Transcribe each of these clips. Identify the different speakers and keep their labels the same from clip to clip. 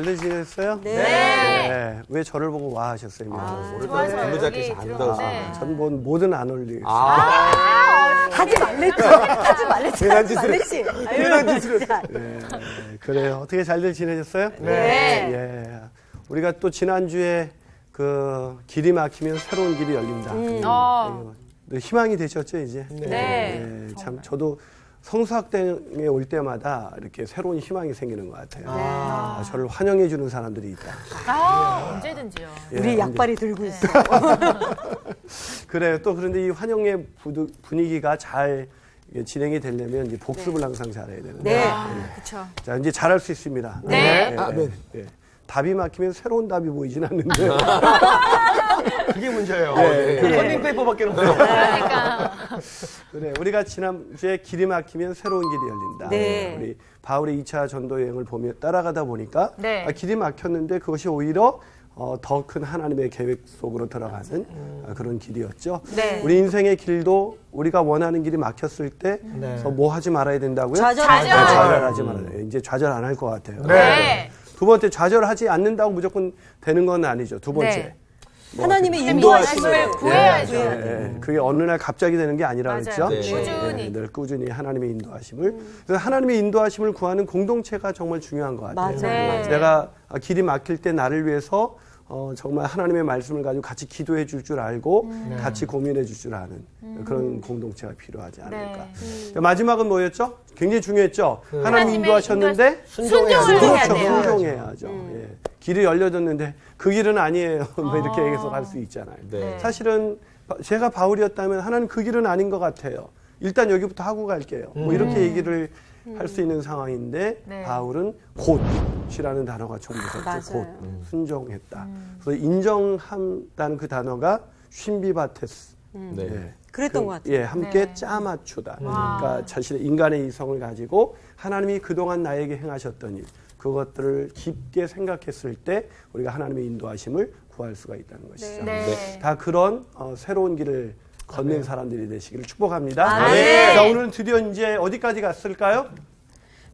Speaker 1: 잘들 지냈어요?
Speaker 2: 네.
Speaker 1: 네. 왜 저를 보고 와 하셨어요?
Speaker 2: 좋아서
Speaker 3: 근무자께서 안 더우시네요.
Speaker 2: 네.
Speaker 1: 전 뭐든 안 어울리겠어요.
Speaker 2: 하지 말랬지. 하지 말랬지.
Speaker 3: 괜한
Speaker 2: 하지
Speaker 3: 짓을
Speaker 2: 말랬지.
Speaker 3: 괜한 짓을
Speaker 2: 진짜.
Speaker 1: 네. 그래요. 어떻게 잘들 지내셨어요?
Speaker 2: 네.
Speaker 1: 예. 우리가 또 지난주에 그 길이 막히면 새로운 길이 열린다. 네, 희망이 되셨죠, 이제?
Speaker 2: 네.
Speaker 1: 참, 저도 성수학당에 올 때마다 이렇게 새로운 희망이 생기는 것 같아요. 저를 환영해주는 사람들이 있다.
Speaker 4: 언제든지요.
Speaker 1: 예,
Speaker 2: 우리 약발이 들고 있어.
Speaker 1: 그래요. 또 그런데 이 환영의 분위기가 잘 진행이 되려면 이제 복습을 항상 잘해야 되는데.
Speaker 2: 네.
Speaker 4: 그렇죠.
Speaker 1: 자, 이제 잘할 수 있습니다.
Speaker 4: 네.
Speaker 1: 답이 막히면 새로운 답이 보이진 않는데.
Speaker 3: 그게 문제예요.
Speaker 1: 네.
Speaker 3: 컨닝 페이퍼밖에 없어요.
Speaker 4: 그러니까.
Speaker 1: 그래, 우리가 지난주에 길이 막히면 새로운 길이 열린다.
Speaker 2: 네.
Speaker 1: 우리 바울의 2차 전도 여행을 보며 따라가다 보니까
Speaker 4: 네.
Speaker 1: 길이 막혔는데 그것이 오히려 더 큰 하나님의 계획 속으로 들어가는 그런 길이었죠.
Speaker 4: 네.
Speaker 1: 우리 인생의 길도 우리가 원하는 길이 막혔을 때 뭐 하지 말아야 된다고요? 좌절하지 말아야 돼요. 이제 좌절 안 할 것 같아요.
Speaker 4: 네.
Speaker 1: 두 번째, 좌절하지 않는다고 무조건 되는 건 아니죠. 두 번째.
Speaker 4: 네.
Speaker 2: 하나님의
Speaker 1: 인도하심을
Speaker 2: 인도하심을
Speaker 4: 구해야죠.
Speaker 1: 그게 어느 날 갑자기 되는 게 아니라
Speaker 4: 맞아요.
Speaker 1: 그랬죠.
Speaker 3: 네.
Speaker 4: 꾸준히.
Speaker 1: 늘 꾸준히 하나님의 인도하심을. 그래서 하나님의 인도하심을 구하는 공동체가 정말 중요한 것 같아요.
Speaker 2: 맞아요.
Speaker 4: 네.
Speaker 1: 내가 길이 막힐 때 나를 위해서 정말 하나님의 말씀을 가지고 같이 기도해 줄 줄 알고 같이 고민해 줄 줄 아는 그런 공동체가 필요하지 않을까. 자, 마지막은 뭐였죠? 굉장히 중요했죠. 하나님
Speaker 4: 하나님의
Speaker 1: 인도하셨는데
Speaker 4: 순종을 해야
Speaker 1: 그렇죠.
Speaker 4: 돼요.
Speaker 1: 순종해야죠. 예. 길이 열려졌는데 그 길은 아니에요. 뭐 이렇게 해석할 수 있잖아요.
Speaker 3: 네.
Speaker 1: 사실은 제가 바울이었다면 하나님 그 길은 아닌 것 같아요. 일단 여기부터 하고 갈게요. 뭐 이렇게 얘기를 할 수 있는 상황인데
Speaker 4: 네.
Speaker 1: 바울은 곧이라는 단어가 처음 붙었죠.
Speaker 2: 맞아요.
Speaker 1: 곧 순종했다. 그래서 인정한다는 그 단어가 쉰비바테스.
Speaker 3: 네.
Speaker 1: 예.
Speaker 2: 그랬던 것 같아요.
Speaker 1: 예, 함께
Speaker 4: 네.
Speaker 1: 짜맞추다. 그러니까 자신의 인간의 이성을 가지고 하나님이 그동안 나에게 행하셨던 일, 그것들을 깊게 생각했을 때 우리가 하나님의 인도하심을 구할 수가 있다는 것이죠.
Speaker 4: 네.
Speaker 1: 다 그런 새로운 길을 걷는 사람들이 되시기를 축복합니다.
Speaker 4: 아멘.
Speaker 1: 자, 오늘은 드디어 이제 어디까지 갔을까요?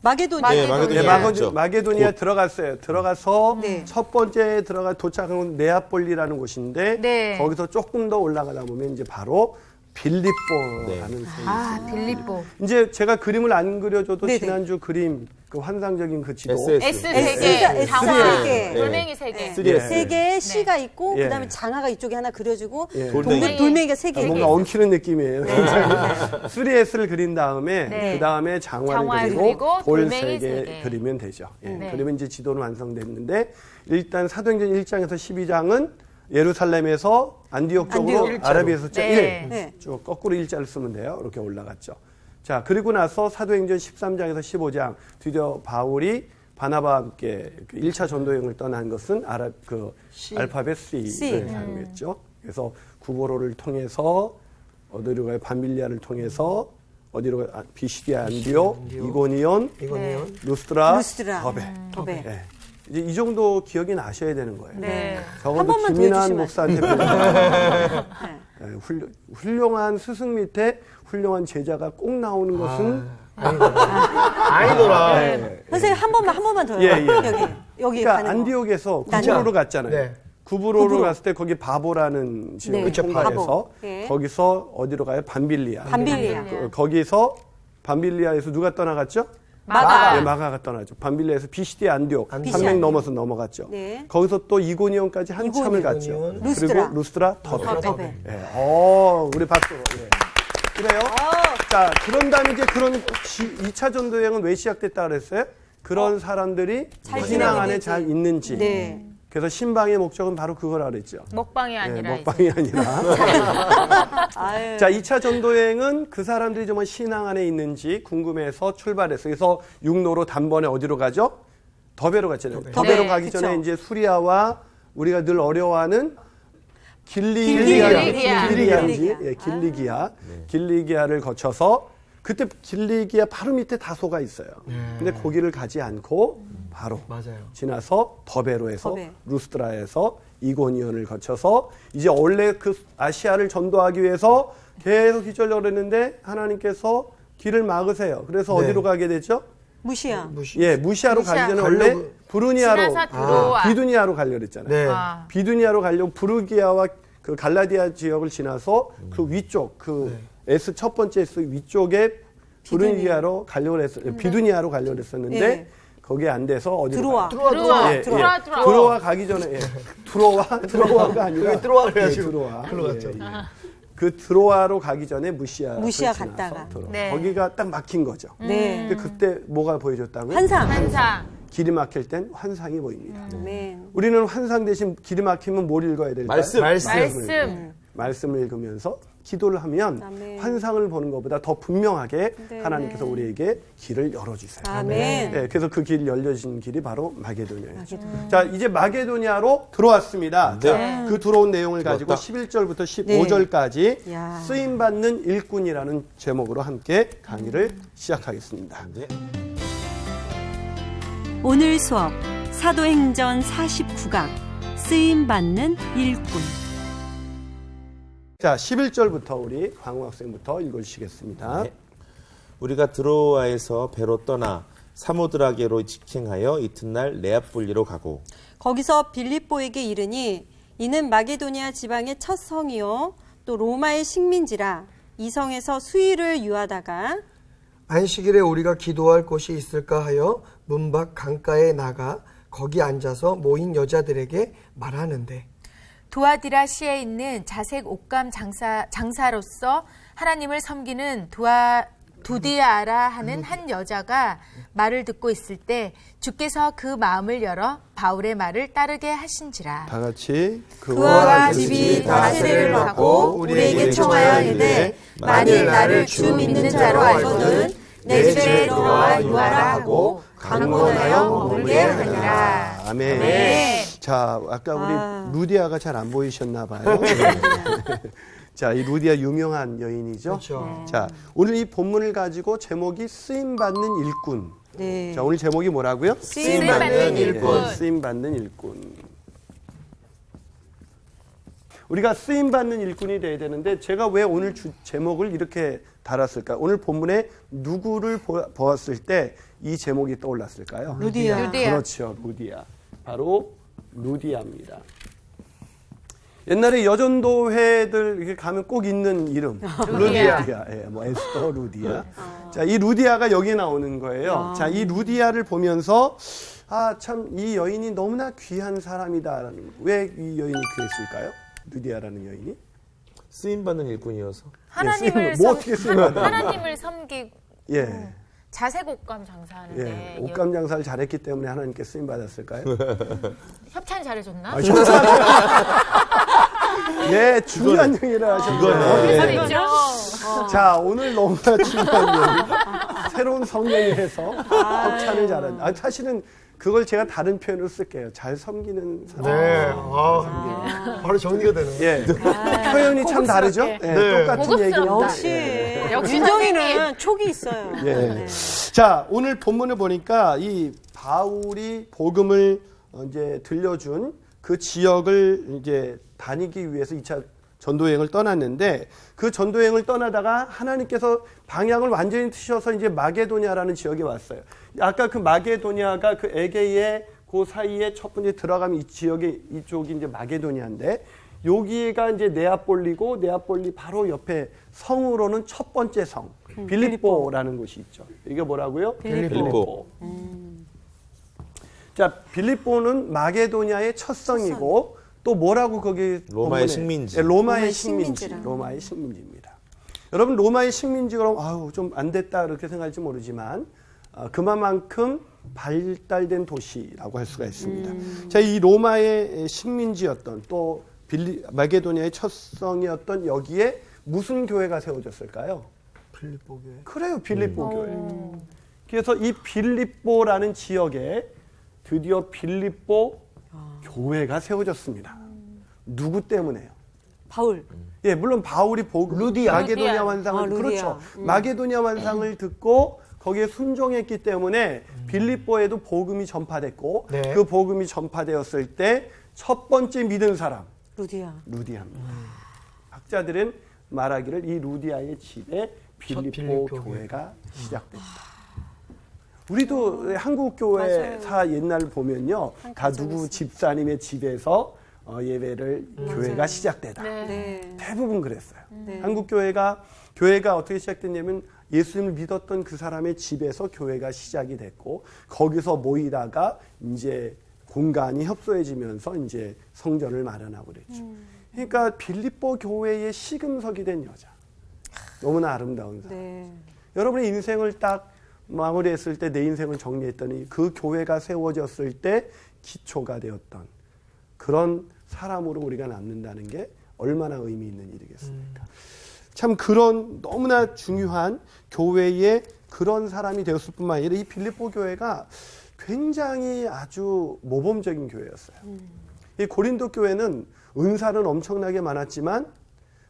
Speaker 2: 마게도니아.
Speaker 3: 네, 마게도니아.
Speaker 1: 네,
Speaker 3: 갔죠.
Speaker 1: 마게도니아 들어갔어요. 들어가서
Speaker 2: 네.
Speaker 1: 첫 번째 도착한 곳은 네아폴리라는 곳인데
Speaker 4: 네.
Speaker 1: 거기서 조금 더 올라가다 보면 이제 바로 빌립보라는 성이 있습니다.
Speaker 4: 빌립보.
Speaker 1: 이제 제가 그림을 안 그려줘도
Speaker 2: 네네.
Speaker 1: 지난주 그림 그 환상적인 그 지도
Speaker 3: SS.
Speaker 4: S
Speaker 2: S,
Speaker 4: 3개,
Speaker 2: S
Speaker 4: 장화,
Speaker 2: 세 개.
Speaker 4: 돌멩이 3개.
Speaker 2: 네.
Speaker 3: 3S.
Speaker 2: 세 개의 C가 있고
Speaker 1: 예.
Speaker 2: 그다음에 장화가 이쪽에 하나 그려지고
Speaker 1: 예.
Speaker 2: 돌멩이가 세 개.
Speaker 1: 뭔가 엉키는 느낌이에요. 3S를 그린 다음에
Speaker 4: 네.
Speaker 1: 그 다음에 장화를
Speaker 4: 장화를
Speaker 1: 그리고
Speaker 4: 그리고
Speaker 1: 돌
Speaker 4: 돌멩이
Speaker 1: 3개
Speaker 4: 세 개.
Speaker 1: 그리면 되죠. 예.
Speaker 4: 네.
Speaker 1: 그러면 이제 지도는 완성됐는데 일단 사도행전 1장에서 12장은 예루살렘에서 안디옥 쪽으로
Speaker 2: 안디옥
Speaker 1: 아라비아 숫자
Speaker 4: 네.
Speaker 1: 1.
Speaker 2: 네.
Speaker 1: 쭉 거꾸로 일자를 쓰면 돼요. 이렇게 올라갔죠. 자, 그리고 나서 사도행전 13장에서 15장 드디어 바울이 바나바와 함께 1차 전도여행을 떠난 것은 알파벳 C를 사용했죠. 그래서 구보로를 통해서 어디로 가요? 밤빌리아를 통해서 어디로 가요? 비시디아 안디옥, 이고니온, 루스트라, 더베.
Speaker 2: 더베.
Speaker 1: 예. 이제 이 정도 기억이 나셔야 되는 거예요.
Speaker 4: 네.
Speaker 2: 한
Speaker 1: 적어도
Speaker 2: 번만 더
Speaker 1: 김인환
Speaker 2: 해주시면
Speaker 1: 목사한테 훌륭한 스승 밑에 훌륭한 제자가 꼭 나오는 것은
Speaker 3: 아니더라.
Speaker 1: 네.
Speaker 2: 선생님 한 번만 더요.
Speaker 1: 예, 예.
Speaker 2: 여기
Speaker 1: 그러니까
Speaker 2: 가는 거.
Speaker 1: 안디옥에서 구브로로 갔잖아요.
Speaker 3: 네.
Speaker 1: 구브로로 갔을 때 거기 바보라는 지역을
Speaker 2: 네.
Speaker 1: 통과해서
Speaker 2: 바보. 예.
Speaker 1: 거기서 어디로 가요? 밤빌리아.
Speaker 2: 밤빌리아.
Speaker 1: 거기서 밤빌리아에서 누가 떠나갔죠?
Speaker 4: 마가.
Speaker 1: 네, 마가가 떠나죠. 밤빌리아에서 비시디 안디옥
Speaker 2: 비시디
Speaker 1: 300
Speaker 2: 안디옥.
Speaker 1: 넘어서 넘어갔죠.
Speaker 2: 네.
Speaker 1: 거기서 또 이고니온까지 한참을 갔죠.
Speaker 3: 이고니온.
Speaker 2: 루스트라.
Speaker 1: 그리고 루스트라 더베.
Speaker 2: 더베.
Speaker 1: 예. 우리 박수. 예. 그래요? 자, 그런 다음에 이제 그런 2차 전도 여행은 왜 시작됐다 그랬어요? 그런 사람들이
Speaker 2: 잘
Speaker 1: 신앙 안에
Speaker 2: 지내고
Speaker 1: 잘 있는지.
Speaker 2: 네.
Speaker 1: 그래서 신방의 목적은 바로 그거라 그랬죠.
Speaker 4: 먹방이 아니라 이제.
Speaker 1: 먹방이 아니라.
Speaker 2: 아유.
Speaker 1: 자, 2차 전도 여행은 그 사람들이 정말 신앙 안에 있는지 궁금해서 출발했어요. 그래서 육로로 단번에 어디로 가죠? 더베로 갔잖아요. 더베로
Speaker 4: 네,
Speaker 1: 가기 전에
Speaker 2: 그쵸.
Speaker 1: 이제 수리아와 우리가 늘 어려워하는 길리기아인지, 예, 길리기아를 거쳐서 그때 길리기아 바로 밑에 다소가 있어요. 근데 거기를 가지 않고 바로 지나서 더베로에서
Speaker 2: 더베.
Speaker 1: 루스트라에서 이고니온을 거쳐서 이제 원래 그 아시아를 전도하기 위해서 계속 기절을 했는데 하나님께서 길을 막으세요. 그래서 어디로 가게 되죠?
Speaker 2: 무시야.
Speaker 1: 예, 무시아로 가기 전에 원래
Speaker 3: 가려고-
Speaker 1: 브루니아로
Speaker 4: 지나서 들어와.
Speaker 1: 비두니아로 가려고 했잖아요.
Speaker 3: 네.
Speaker 4: 아.
Speaker 1: 비두니아로 가려고 부르기아와 그 갈라디아 지역을 지나서 그 위쪽 S 첫 번째 S 위쪽에 부르기아로 가려고 했어요. 비두니아로 가려고 했었는데
Speaker 2: 예.
Speaker 1: 거기에 안 돼서 어디로
Speaker 2: 들어와.
Speaker 1: 가요?
Speaker 4: 들어와.
Speaker 1: 예,
Speaker 4: 들어와.
Speaker 1: 예. 들어와 가기 전에 예. 들어와가 아니라
Speaker 3: 여기 들어와 그래가지고.
Speaker 1: 들어와.
Speaker 3: 글로 갔죠.
Speaker 1: 그 들어와로 가기 전에 무시아
Speaker 2: 갔다가.
Speaker 4: 네.
Speaker 1: 거기가 딱 막힌 거죠.
Speaker 2: 네.
Speaker 1: 근데 그때 뭐가 보여줬다고요?
Speaker 2: 환상.
Speaker 4: 환상.
Speaker 1: 길이 막힐 땐 환상이 보입니다.
Speaker 2: 아멘.
Speaker 1: 우리는 환상 대신 길이 막히면 뭘 읽어야 될까요?
Speaker 3: 말씀.
Speaker 4: 말씀.
Speaker 1: 읽으면서 기도를 하면
Speaker 2: 아멘.
Speaker 1: 환상을 보는 것보다 더 분명하게
Speaker 2: 네.
Speaker 1: 하나님께서 우리에게 길을 열어주세요.
Speaker 2: 아멘.
Speaker 1: 네, 그래서 그 길 열려진 길이 바로 마게도니아예요. 자, 이제 마게도니아로 들어왔습니다. 자, 그 들어온 내용을 가지고
Speaker 3: 들어왔다.
Speaker 1: 11절부터 15절까지
Speaker 2: 야.
Speaker 1: 쓰임받는 일꾼이라는 제목으로 함께 강의를 시작하겠습니다.
Speaker 3: 네.
Speaker 5: 오늘 수업 사도행전 49강 쓰임받는 일꾼.
Speaker 1: 자, 11절부터 우리 광우 학생부터 읽어주시겠습니다.
Speaker 6: 네. 우리가 드로아에서 배로 떠나 사모드라게로 직행하여 이튿날 네아폴리로 가고
Speaker 2: 거기서 빌립보에게 이르니 이는 마게도니아 지방의 첫 성이요 또 로마의 식민지라 이 성에서 수일을 유하다가
Speaker 7: 안식일에 우리가 기도할 곳이 있을까 하여 문 밖 강가에 나가 거기 앉아서 모인 여자들에게 말하는데
Speaker 8: 두아디라시에 있는 자색 옷감 장사로서 하나님을 섬기는 두디아라 하는 한 여자가 말을 듣고 있을 때 주께서 그 마음을 열어 바울의 말을 따르게 하신지라.
Speaker 1: 다 같이
Speaker 2: 그와 집이 다스를 받고 우리에게 청하여 이르되 만일 나를 주 믿는 자로 알거든 내 집에 들어와 유하라 하고 강권하여 머물게 하니라.
Speaker 1: 아멘.
Speaker 2: 네.
Speaker 1: 자, 아까 우리 루디아가 잘 안 보이셨나 봐요. 자, 이 루디아 유명한 여인이죠.
Speaker 7: 그렇죠.
Speaker 1: 자, 오늘 이 본문을 가지고 제목이 쓰임받는 일꾼.
Speaker 2: 네.
Speaker 1: 자, 오늘 제목이 뭐라고요?
Speaker 4: 쓰임받는 일꾼.
Speaker 1: 네, 쓰임받는 일꾼. 우리가 쓰임받는 일꾼이 돼야 되는데 제가 왜 오늘 제목을 이렇게 달았을까요? 오늘 본문에 누구를 보았을 때 이 제목이 떠올랐을까요?
Speaker 2: 루디아.
Speaker 4: 루디아.
Speaker 1: 그렇죠. 루디아. 바로 루디아입니다. 옛날에 여전도회들 이렇게 가면 꼭 있는 이름.
Speaker 4: 루디아.
Speaker 1: 예, 뭐 에스더 루디아. 자, 이 루디아가 여기 나오는 거예요. 자, 이 루디아를 보면서 아, 참 이 여인이 너무나 귀한 사람이다라는. 왜 이 여인이 귀했을까요? 루디아라는 여인이?
Speaker 6: 쓰임받는 일꾼이어서
Speaker 4: 하나님을
Speaker 1: 뭐 어떻게 쓰임받는
Speaker 4: 하나님을 섬기고
Speaker 1: 예.
Speaker 4: 자색 옷감 장사하는데
Speaker 1: 예. 옷감 장사를 잘했기 때문에 하나님께 쓰임 받았을까요?
Speaker 4: 협찬 잘해줬나?
Speaker 1: 예, 중요한 얘기를 하셨네요. 예.
Speaker 4: 그렇죠.
Speaker 1: 자, 오늘 너무나 중요한 얘기. 새로운 성령이 해서 협찬을 잘한. 아, 사실은 그걸 제가 다른 표현으로 쓸게요. 잘 섬기는 사람.
Speaker 3: 네. 바로 정리가 되네요.
Speaker 1: 예. 표현이 참 다르죠? 예, 똑같은
Speaker 4: 고급스럽다.
Speaker 1: 얘기인데.
Speaker 2: 역시
Speaker 1: 예.
Speaker 4: 역시
Speaker 2: 윤정이는 촉이 있어요.
Speaker 1: 예.
Speaker 2: 네.
Speaker 1: 자, 오늘 본문을 보니까 이 바울이 복음을 이제 들려준 그 지역을 이제 다니기 위해서 2차 전도여행을 떠났는데 그 전도여행을 떠나다가 하나님께서 방향을 완전히 트셔서 이제 마게도니아라는 지역에 왔어요. 아까 그 마게도니아가 그 에게의 그 사이에 첫 번째 들어가면 이 지역이 이쪽이 이제 마게도니아인데 여기가 이제 네아폴리고 네아폴리 바로 옆에 성으로는 첫 번째 성 빌립보라는 곳이 있죠. 이게 뭐라고요?
Speaker 6: 빌립보.
Speaker 1: 자, 빌립보는 마게도니아의 첫 성이고 또 뭐라고 거기
Speaker 6: 로마의
Speaker 1: 본문에-
Speaker 6: 식민지.
Speaker 1: 예, 로마의
Speaker 2: 로마의
Speaker 1: 식민지.
Speaker 2: 식민지라.
Speaker 1: 로마의 식민지입니다. 여러분 로마의 식민지 그럼 아유 좀 안 됐다 그렇게 생각할지 모르지만 그만큼 발달된 도시라고 할 수가 있습니다. 자, 이 로마의 식민지였던 또 마게도니아의 첫 성이었던 여기에 무슨 교회가 세워졌을까요?
Speaker 7: 빌립보교회.
Speaker 1: 그래요, 빌립보 교회. 그래서 이 빌립보라는 지역에 드디어 빌립보 교회가 세워졌습니다. 누구 때문에요?
Speaker 2: 바울.
Speaker 1: 예, 물론 바울이 마게도니아 완상을
Speaker 2: 루디아.
Speaker 1: 그렇죠. 마게도니아 완상을 듣고 거기에 순종했기 때문에 빌립보에도 복음이 전파됐고
Speaker 3: 네.
Speaker 1: 그 복음이 전파되었을 때 첫 번째 믿은 사람
Speaker 2: 루디아.
Speaker 1: 루디아입니다. 학자들은 말하기를 이 루디아의 집에 빌립보
Speaker 7: 빌립보
Speaker 1: 교회가 시작됐다. 우리도 한국 교회사 옛날 보면요, 다 누구 집사님의 집에서 예배를 교회가 시작되다.
Speaker 5: 네.
Speaker 1: 대부분 그랬어요.
Speaker 5: 네.
Speaker 1: 한국 교회가 어떻게 시작됐냐면 예수님을 믿었던 그 사람의 집에서 교회가 시작이 됐고 거기서 모이다가 이제 공간이 협소해지면서 이제 성전을 마련하고 그랬죠. 그러니까 빌립보 교회의 시금석이 된 여자. 너무나 아름다운 사람.
Speaker 5: 네.
Speaker 1: 여러분의 인생을 딱 마무리했을 때 내 인생을 정리했더니 그 교회가 세워졌을 때 기초가 되었던 그런 사람으로 우리가 남는다는 게 얼마나 의미 있는 일이겠습니까? 참 그런 너무나 중요한 교회에 그런 사람이 되었을 뿐만 아니라 이 빌립보 교회가 굉장히 아주 모범적인 교회였어요. 이 고린도 교회는 은사는 엄청나게 많았지만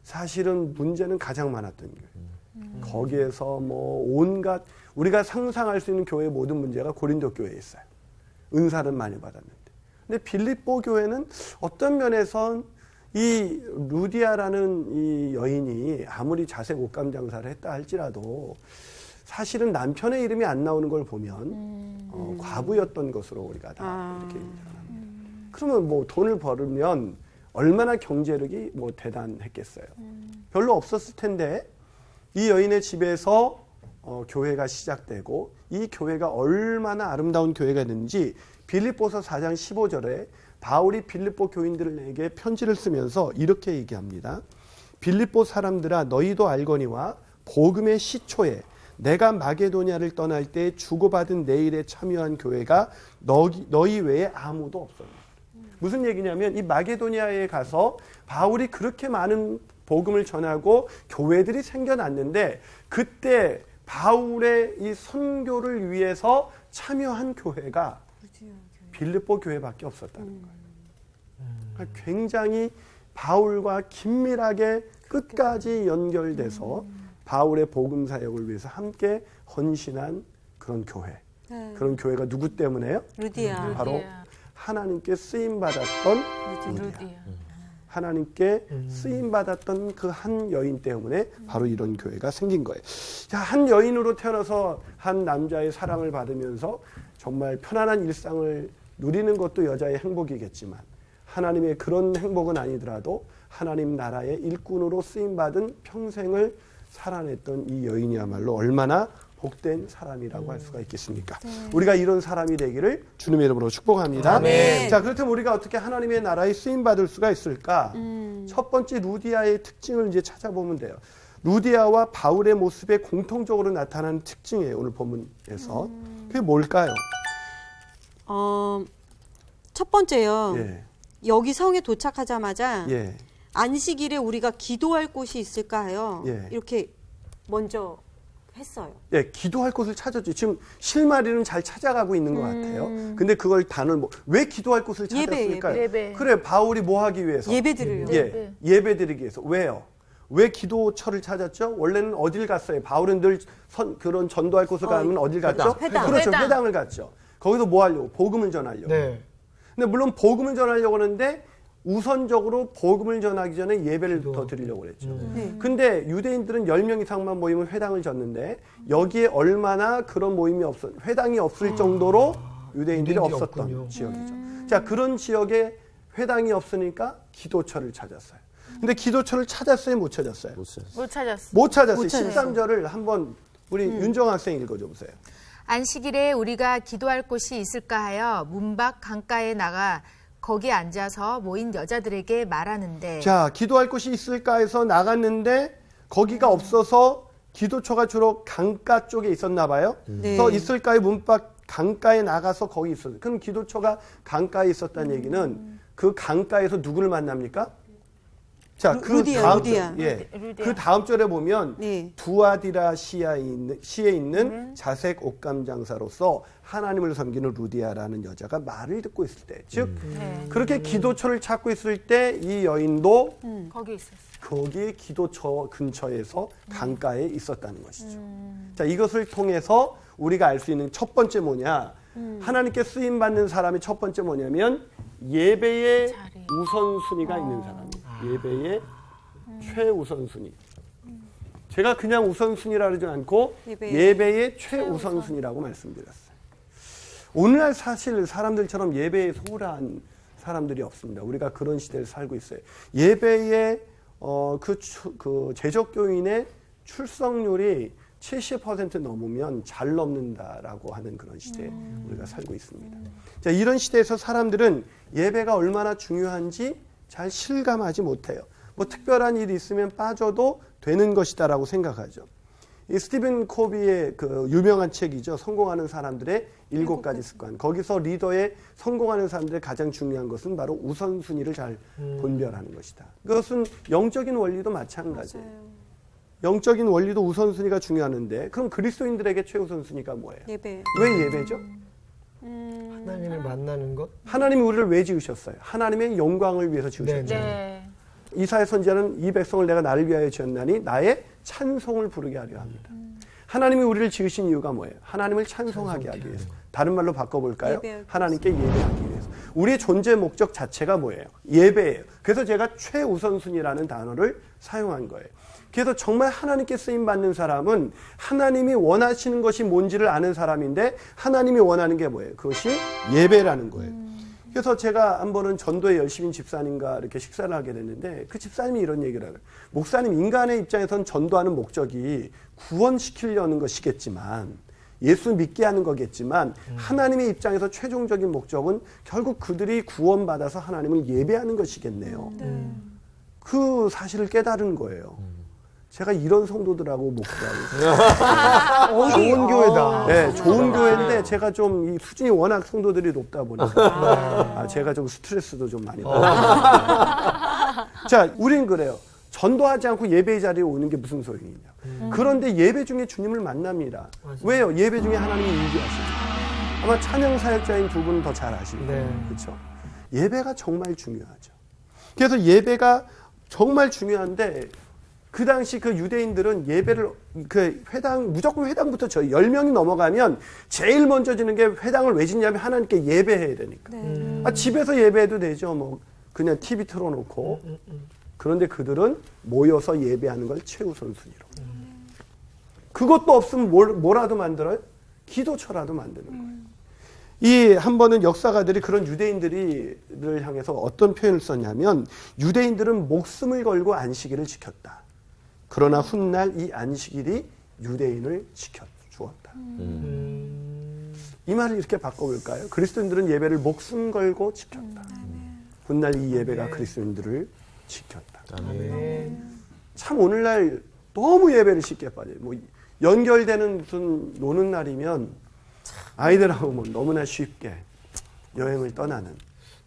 Speaker 1: 사실은 문제는 가장 많았던 교회. 거기에서 뭐 온갖 우리가 상상할 수 있는 교회의 모든 문제가 고린도 교회에 있어요. 은사는 많이 받았는데. 근데 빌립보 교회는 어떤 면에선 이 루디아라는 이 여인이 아무리 자색 옷감 장사를 했다 할지라도 사실은 남편의 이름이 안 나오는 걸 보면 과부였던 것으로 우리가 다 이렇게 인정합니다. 그러면 뭐 돈을 벌으면 얼마나 경제력이 뭐 대단했겠어요. 별로 없었을 텐데 이 여인의 집에서 교회가 시작되고 이 교회가 얼마나 아름다운 교회가 됐는지 빌립보서 4장 15절에 바울이 빌립보 교인들에게 편지를 쓰면서 이렇게 얘기합니다. 빌립보 사람들아 너희도 알거니와 복음의 시초에 내가 마게도냐를 떠날 때 주고받은 내 일에 참여한 교회가 너희 외에 아무도 없었다. 무슨 얘기냐면 이 마게도냐에 가서 바울이 그렇게 많은 복음을 전하고 교회들이 생겨났는데 그때 바울의 이 선교를 위해서 참여한 교회가 빌립보 교회밖에 없었다는 거예요. 그러니까 굉장히 바울과 긴밀하게 끝까지 연결돼서 바울의 복음 사역을 위해서 함께 헌신한 그런 교회.
Speaker 5: 네.
Speaker 1: 그런 교회가 누구 때문에요?
Speaker 5: 루디아.
Speaker 1: 바로 하나님께 쓰임 받았던 루디아. 하나님께 쓰임 받았던 그 한 여인 때문에 바로 이런 교회가 생긴 거예요. 자, 한 여인으로 태어나서 한 남자의 사랑을 받으면서 정말 편안한 일상을 누리는 것도 여자의 행복이겠지만 하나님의 그런 행복은 아니더라도 하나님 나라의 일꾼으로 쓰임 받은 평생을 살아냈던 이 여인이야말로 얼마나 복된 사람이라고 할 수가 있겠습니까? 우리가 이런 사람이 되기를 주님의 이름으로 축복합니다.
Speaker 7: 아멘.
Speaker 1: 자, 그렇다면 우리가 어떻게 하나님의 나라에 쓰임 받을 수가 있을까? 첫 번째 루디아의 특징을 이제 찾아보면 돼요. 루디아와 바울의 모습에 공통적으로 나타나는 특징이에요. 오늘 본문에서. 그게 뭘까요?
Speaker 5: 첫 번째요.
Speaker 1: 예.
Speaker 5: 여기 성에 도착하자마자
Speaker 1: 예.
Speaker 5: 안식일에 우리가 기도할 곳이 있을까 하여
Speaker 1: 예.
Speaker 5: 이렇게 먼저 했어요.
Speaker 1: 예, 기도할 곳을 찾았죠. 지금 실마리는 잘 찾아가고 있는 것 같아요. 근데 그걸 왜 기도할 곳을 찾았을까요?
Speaker 4: 예배.
Speaker 1: 그래, 바울이 뭐 하기 위해서?
Speaker 5: 예배 드리려고.
Speaker 1: 예, 예배 드리기 위해서. 왜요? 왜 기도처를 찾았죠? 원래는 어딜 갔어요? 바울은 늘 그런 전도할 곳을 가면 어딜 갔죠?
Speaker 5: 회당.
Speaker 1: 그렇죠,
Speaker 4: 회당.
Speaker 1: 회당을 갔죠. 거기서 뭐 하려고? 복음을 전하려고.
Speaker 3: 네.
Speaker 1: 근데 물론 복음을 전하려고 하는데 우선적으로 복음을 전하기 전에 예배를 더 드리려고 그랬죠. 근데 유대인들은 10명 이상만 모이면 회당을 졌는데 여기에 얼마나 그런 모임이 회당이 없을 정도로 유대인들이
Speaker 3: 유대인들이
Speaker 1: 없었던
Speaker 3: 없군요.
Speaker 1: 지역이죠. 자, 그런 지역에 회당이 없으니까 기도처를 찾았어요. 근데 기도처를 찾았어요, 못 찾았어요?
Speaker 6: 못 찾았어요.
Speaker 4: 못 찾았어.
Speaker 1: 못 찾았어요.
Speaker 5: 못 찾았어요.
Speaker 1: 13절을 한번 우리 윤정 학생 읽어줘 보세요.
Speaker 8: 안식일에 우리가 기도할 곳이 있을까 하여 문 밖 강가에 나가 거기 앉아서 모인 여자들에게 말하는데
Speaker 1: 자, 기도할 곳이 있을까 해서 나갔는데 거기가 없어서 기도처가 주로 강가 쪽에 있었나 봐요. 그래서 있을까요? 문밖 강가에 나가서 거기 있었어요. 그럼 기도처가 강가에 있었다는 얘기는 그 강가에서 누구를 만납니까? 자,
Speaker 5: 루디아.
Speaker 1: 그 다음 절에 보면
Speaker 5: 네.
Speaker 1: 두아디라 시에 있는 자색 옷감 장사로서 하나님을 섬기는 루디아라는 여자가 말을 듣고 있을 때, 즉 그렇게 기도처를 찾고 있을 때 이 여인도
Speaker 4: 거기 있었어.
Speaker 1: 거기 기도처 근처에서 강가에 있었다는 것이죠. 자, 이것을 통해서 우리가 알 수 있는 첫 번째 뭐냐? 하나님께 쓰임 받는 사람의 첫 번째 뭐냐면 예배의
Speaker 4: 자리.
Speaker 1: 우선순위가 있는 사람이에요. 예배의 최우선순위. 제가 그냥 우선순위라 그러지 않고
Speaker 5: 예배의
Speaker 1: 예배의 최우선순위라고 말씀드렸어요. 오늘날 사실 사람들처럼 예배에 소홀한 사람들이 없습니다. 우리가 그런 시대를 살고 있어요. 예배의 그 재적교인의 출석률이 70% 넘으면 잘 넘는다라고 하는 그런 시대에 우리가 살고 있습니다. 자, 이런 시대에서 사람들은 예배가 얼마나 중요한지 잘 실감하지 못해요. 뭐 특별한 일이 있으면 빠져도 되는 것이다라고 생각하죠. 이 스티븐 코비의 그 유명한 책이죠. 성공하는 사람들의 7가지 습관. 거기서 리더의 성공하는 사람들의 가장 중요한 것은 바로 우선순위를 잘 분별하는 것이다. 그것은 영적인 원리도 마찬가지예요. 영적인 원리도 우선순위가 중요한데 그럼 그리스도인들에게 최우선순위가 뭐예요?
Speaker 5: 예배.
Speaker 1: 왜 예배죠?
Speaker 7: 하나님을 만나는 것.
Speaker 1: 하나님이 우리를 왜 지으셨어요? 하나님의 영광을 위해서 지으셨죠.
Speaker 4: 네.
Speaker 1: 이사야 선지자는 이 백성을 내가 나를 위하여 지었나니 나의 찬송을 부르게 하려 합니다. 하나님이 우리를 지으신 이유가 뭐예요? 하나님을 찬송하게 하기 위해서. 다른 말로 바꿔볼까요?
Speaker 5: 예배하기
Speaker 1: 하나님께 예배하기 위해서. 우리의 존재 목적 자체가 뭐예요? 예배예요. 그래서 제가 최우선순위라는 단어를 사용한 거예요. 그래서 정말 하나님께 쓰임받는 사람은 하나님이 원하시는 것이 뭔지를 아는 사람인데 하나님이 원하는 게 뭐예요? 그것이 예배라는 거예요. 그래서 제가 한 번은 전도에 열심인 집사님과 이렇게 식사를 하게 됐는데 그 집사님이 이런 얘기를 하더라고요. 목사님, 인간의 입장에선 전도하는 목적이 구원시키려는 것이겠지만 예수 믿게 하는 거겠지만 하나님의 입장에서 최종적인 목적은 결국 그들이 구원받아서 하나님을 예배하는 것이겠네요. 그 사실을 깨달은 거예요. 제가 이런 성도들하고 목사하고
Speaker 3: 좋은 교회다.
Speaker 1: 네, 좋은 교회인데 제가 좀 이 수준이 워낙 성도들이 높다 보니까 제가 좀 스트레스도 좀 많이 받아요. 자, 우린 그래요. 전도하지 않고 예배의 자리에 오는 게 무슨 소용이냐. 그런데 예배 중에 주님을 만납니다. 왜요? 예배 중에 하나님이 일기하시죠. 아마 찬양 사역자인 두 분은 더 잘 아실 거예요. 그렇죠? 예배가 정말 중요하죠. 그래서 예배가 정말 중요한데 그 당시 그 유대인들은 예배를 그 무조건 회당부터 10명이 넘어가면 제일 먼저 지는 게 회당을 왜 짓냐면 하나님께 예배해야 되니까. 집에서 예배해도 되죠. 뭐 그냥 TV 틀어놓고. 그런데 그들은 모여서 예배하는 걸 최우선순위로. 그것도 없으면 뭐라도 만들어요? 기도처라도 만드는 거예요. 이 한 번은 역사가들이 그런 유대인들을 향해서 어떤 표현을 썼냐면 유대인들은 목숨을 걸고 안식일을 지켰다. 그러나 훗날 이 안식일이 유대인을 지켜주었다. 이 말을 이렇게 바꿔볼까요? 그리스도인들은 예배를 목숨 걸고 지켰다. 훗날 이 예배가 그리스도인들을 지켰다. 참 오늘날 너무 예배를 쉽게 빠져요. 뭐 연결되는 무슨 노는 날이면 아이들하고 뭐 너무나 쉽게 여행을 떠나는.